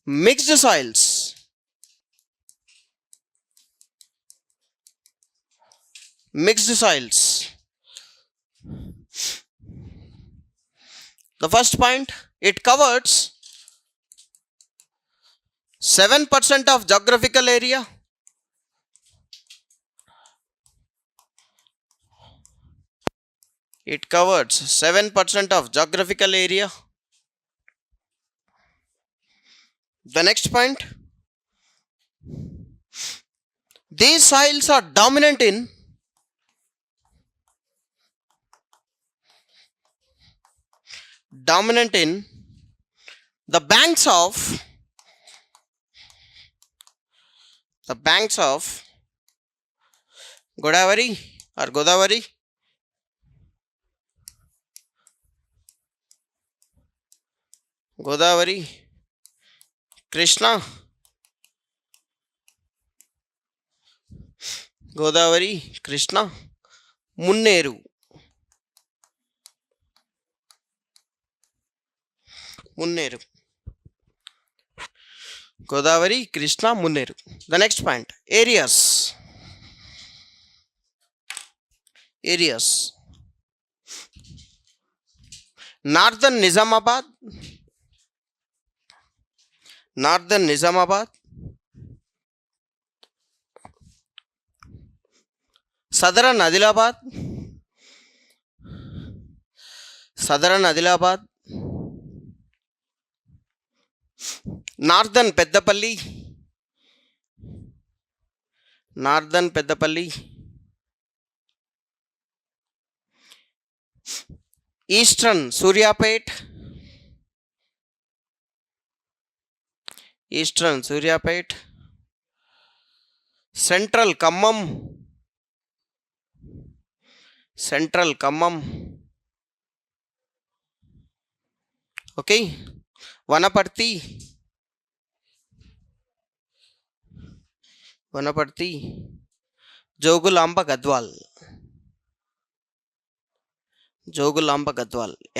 Mixed soils. Mixed soils. The first point, it covers 7% of geographical area. It covers 7% of geographical area. The next point, these soils are dominant in the banks of Godavari or Godavari, Krishna, Godavari, Krishna, Munneru. Godavari, Krishna, Munneru. The next point, areas. Northern Nizamabad, Southern Adilabad, Northern Peddapalli, Eastern Suryapet, Central Khammam, okay, Vanaparthi, Jogulamba Gadwal.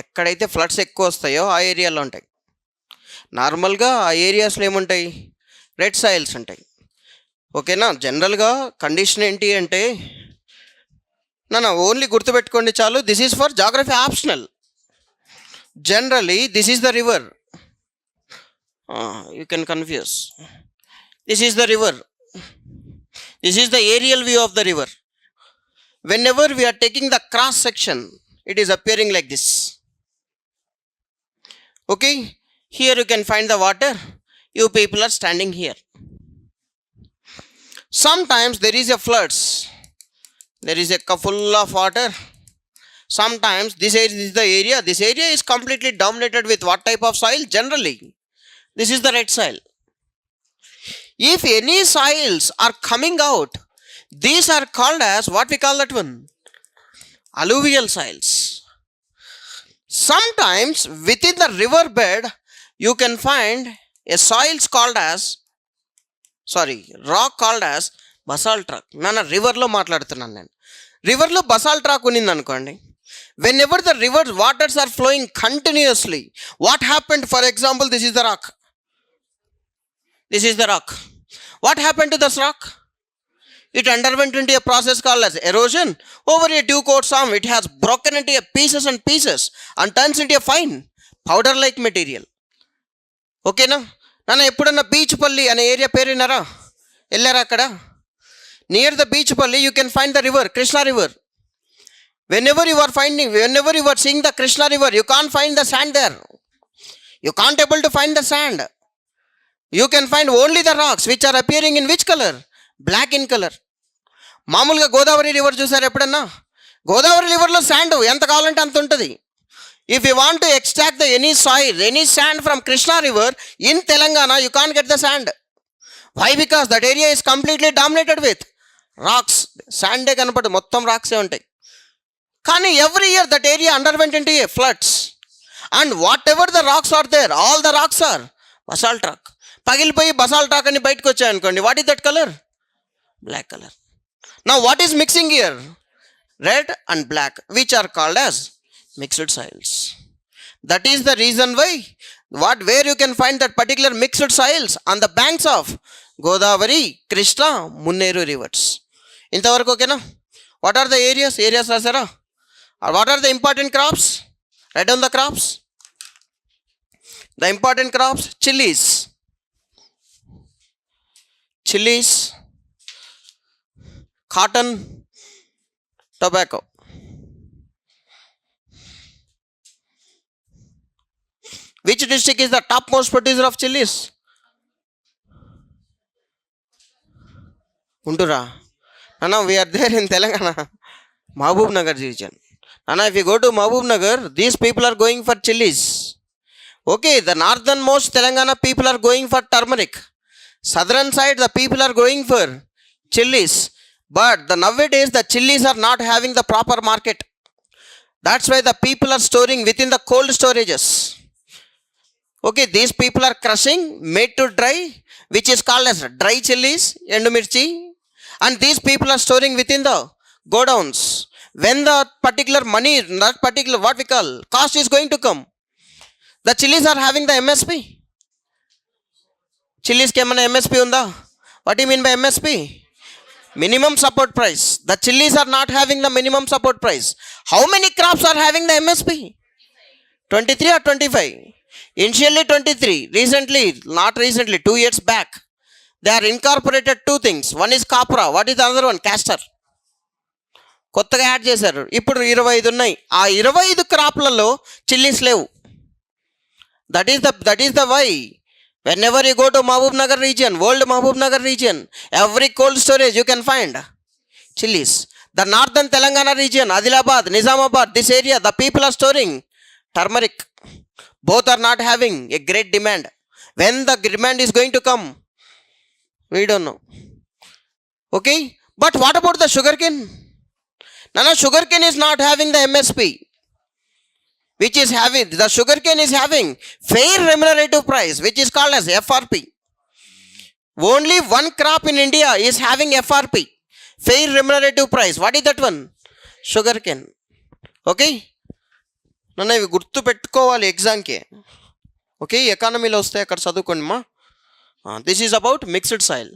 ఎక్కడైతే floods ఎక్కువ వస్తాయో ఆ ఏరియాలో ఉంటాయి. నార్మల్గా ఆ ఏరియాస్లో ఏముంటాయి, రెడ్ సాయిల్స్ ఉంటాయి. ఓకేనా. జనరల్గా కండిషన్ ఏంటి అంటే ఓన్లీ గుర్తుపెట్టుకోండి చాలు, this is for geography optional. Generally, this is the river. You can confuse. This is the river. This is the aerial view of the river. Whenever we are taking the cross section, it is appearing like this. Okay. Here you can find the water. You people are standing here. Sometimes there is a floods. There is a full of water. Sometimes this is the area. This area is completely dominated with what type of soil? Generally, this is the red soil. If any soils are coming out, these are called as, what we call that one? Alluvial soils. Sometimes within the river bed, you can find a soils called as, rock called as basalt rock. River lo maatladutunnan nenu. River lo basalt rock unnindi anukondi. Whenever the river waters are flowing continuously, what happened? For example, this is the rock. What happened to this rock? It underwent into a process called as erosion. Over a due course of time, it has broken into pieces and pieces and turns into a fine powder like material. Okay na? Nana eppudanna Beachpalli ane area perinara ellara akkada. Near the Beachpalli you can find the river, Krishna river. Whenever you are seeing the Krishna river, you can't find the sand there. You can't able to find the sand. You can find only the rocks which are appearing in which color? Black in color. మామూలుగా Godavari river చూసారు ఎప్పుడన్నా? Godavari రివర్లో sand ఎంత కావాలంటే అంత ఉంటుంది. If you want to extract any soil, any sand from Krishna river in Telangana, you can't get the sand. Why? Because that area is completely dominated with rocks. Sand కనపడదు, మొత్తం రాక్సే ఉంటాయి. కానీ every year that area underwent into a floods, and whatever the rocks are there, all the rocks are basalt rock. పగిలిపోయి basalt rock అని బయటకు వచ్చాయి అనుకోండి, what is that color? Black color. Now what is mixing here? Red and black, which are called as mixed soils. That is the reason why where you can find that particular mixed soils? On the banks of Godavari, Krishna, Munneru rivers. Intavaraku okena? What are the areas? Areas rasara? Or what are the important crops? Write down the crops. The important crops: chilies, cotton, tobacco. Which district is the topmost producer of chilies? Guntura. Nana, we are there in Telangana. Mahbub Nagar region. Nana, if you go to Mahbub Nagar, these people are going for chilies. Okay, the northernmost Telangana people are going for turmeric. Southern side, the people are going for chilies. But nowadays, the chilies are not having the proper market. That's why the people are storing within the cold storages. Okay, these people are crushing, made to dry, which is called as dry chilies, endumirchi. And these people are storing within the godowns. When the particular money, that particular what we call cost is going to come, the chilies are having the MSP. Chilies came on MSP unda. What do you mean by MSP? Minimum support price. The chilies are not having the minimum support price. How many crops are having the MSP? 23 or 25? Initially 23. Recently, not recently, 2 years back, they are incorporated two things. One is copra. What is the other one? Castor. కొత్తగా add చేశారు. ఇప్పుడు 25 ఉన్నాయి. ఆ 25 క్రాప్లలో chillies లేవు. That is the why. Whenever you go to Mahbub Nagar region, old Mahbub Nagar region, every cold storage you can find chilies. The northern Telangana region, Adilabad, Nizamabad, this area, the people are storing turmeric. Both are not having a great demand. When the demand is going to come, we don't know. Okay, but what about the sugarcane? Nana, sugarcane is not having the MSP. Which is having, the sugarcane is having fair remunerative price, which is called as FRP. Only one crop in India is having FRP, fair remunerative price. What is that one? Sugarcane. Okay, నన్ను ఇవి గుర్తు పెట్టుకోవాలి ఎగ్జామ్కి. Okay, ఎకానమీలో వస్తే అక్కడ చదువుకోండి మా. This is about mixed soil.